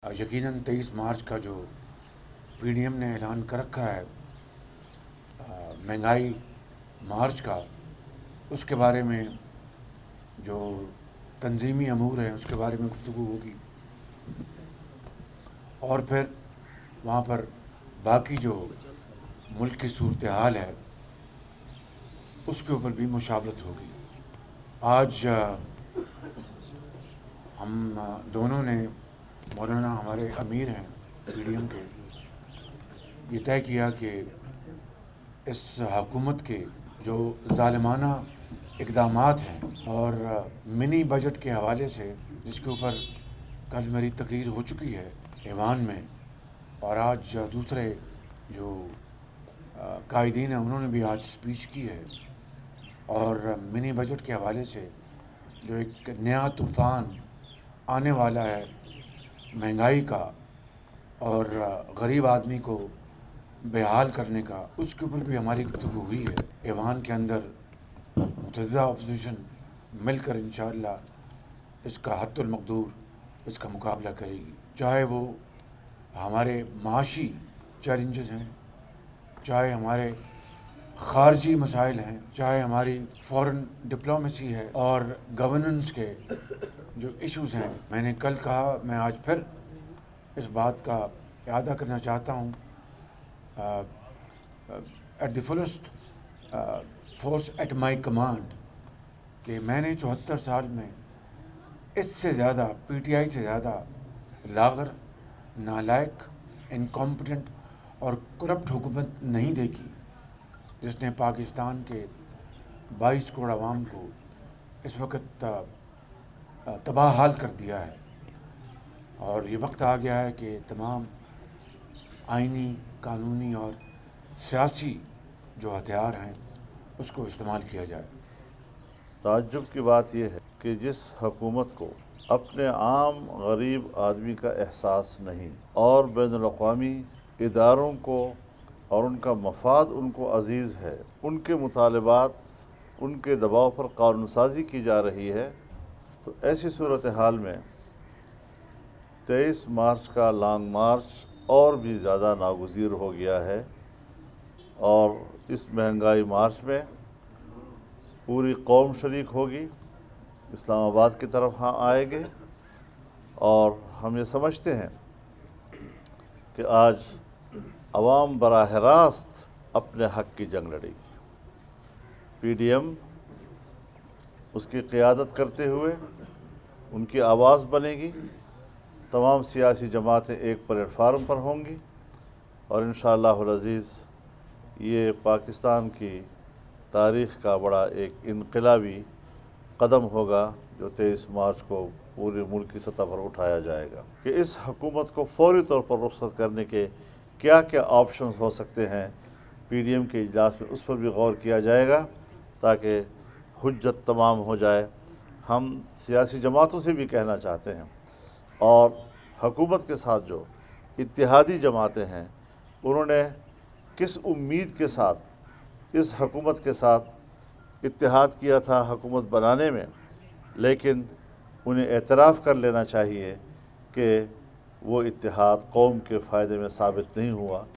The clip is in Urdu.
یقیناً 23 مارچ کا جو پی ڈی ایم نے اعلان کر رکھا ہے مہنگائی مارچ کا، اس کے بارے میں جو تنظیمی امور ہیں اس کے بارے میں گفتگو ہوگی، اور پھر وہاں پر باقی جو ملک کی صورتحال ہے اس کے اوپر بھی مشاورت ہوگی۔ آج ہم دونوں نے، مولانا ہمارے امیر ہیں پی ڈی ایم کے، یہ طے کیا کہ اس حکومت کے جو ظالمانہ اقدامات ہیں اور منی بجٹ کے حوالے سے، جس کے اوپر کل میری تقریر ہو چکی ہے ایوان میں، اور آج دوسرے جو قائدین ہیں انہوں نے بھی آج اسپیچ کی ہے، اور منی بجٹ کے حوالے سے جو ایک نیا طوفان آنے والا ہے مہنگائی کا اور غریب آدمی کو بحال کرنے کا، اس کے اوپر بھی ہماری گفتگو ہوئی ہے۔ ایوان کے اندر متحدہ اپوزیشن مل کر انشاءاللہ اس کا حد المقدور اس کا مقابلہ کرے گی، چاہے وہ ہمارے معاشی چیلنجز ہیں، چاہے ہمارے خارجی مسائل ہیں، چاہے ہماری فورن ڈپلومیسی ہے اور گورننس کے جو ایشوز ہیں۔ میں نے کل کہا، میں آج پھر اس بات کا اعادہ کرنا چاہتا ہوں، at the first force at my command, کہ میں نے 74 سال میں اس سے زیادہ، پی ٹی آئی سے زیادہ لاغر، نالائق، انکمپٹنٹ اور کرپٹ حکومت نہیں دیکھی، جس نے پاکستان کے 22 کروڑ عوام کو اس وقت تباہ حال کر دیا ہے۔ اور یہ وقت آ گیا ہے کہ تمام آئینی، قانونی اور سیاسی جو ہتھیار ہیں اس کو استعمال کیا جائے۔ تعجب کی بات یہ ہے کہ جس حکومت کو اپنے عام غریب آدمی کا احساس نہیں اور بین الاقوامی اداروں کو اور ان کا مفاد ان کو عزیز ہے، ان کے مطالبات، ان کے دباؤ پر قانون سازی کی جا رہی ہے، تو ایسی صورتحال میں 23 مارچ کا لانگ مارچ اور بھی زیادہ ناگزیر ہو گیا ہے۔ اور اس مہنگائی مارچ میں پوری قوم شریک ہوگی، اسلام آباد کی طرف آئیں گے، اور ہم یہ سمجھتے ہیں کہ آج عوام براہ راست اپنے حق کی جنگ لڑے گی۔ پی ڈی ایم اس کی قیادت کرتے ہوئے ان کی آواز بنے گی، تمام سیاسی جماعتیں ایک پلیٹ فارم پر ہوں گی، اور انشاءاللہ العزیز یہ پاکستان کی تاریخ کا بڑا ایک انقلابی قدم ہوگا جو 23 مارچ کو پورے ملک کی سطح پر اٹھایا جائے گا، کہ اس حکومت کو فوری طور پر رخصت کرنے کے کیا کیا آپشنز ہو سکتے ہیں۔ پی ڈی ایم کے اجلاس میں اس پر بھی غور کیا جائے گا تاکہ حجت تمام ہو جائے۔ ہم سیاسی جماعتوں سے بھی کہنا چاہتے ہیں، اور حکومت کے ساتھ جو اتحادی جماعتیں ہیں، انہوں نے کس امید کے ساتھ اس حکومت کے ساتھ اتحاد کیا تھا حکومت بنانے میں، لیکن انہیں اعتراف کر لینا چاہیے کہ وہ اتحاد قوم کے فائدے میں ثابت نہیں ہوا۔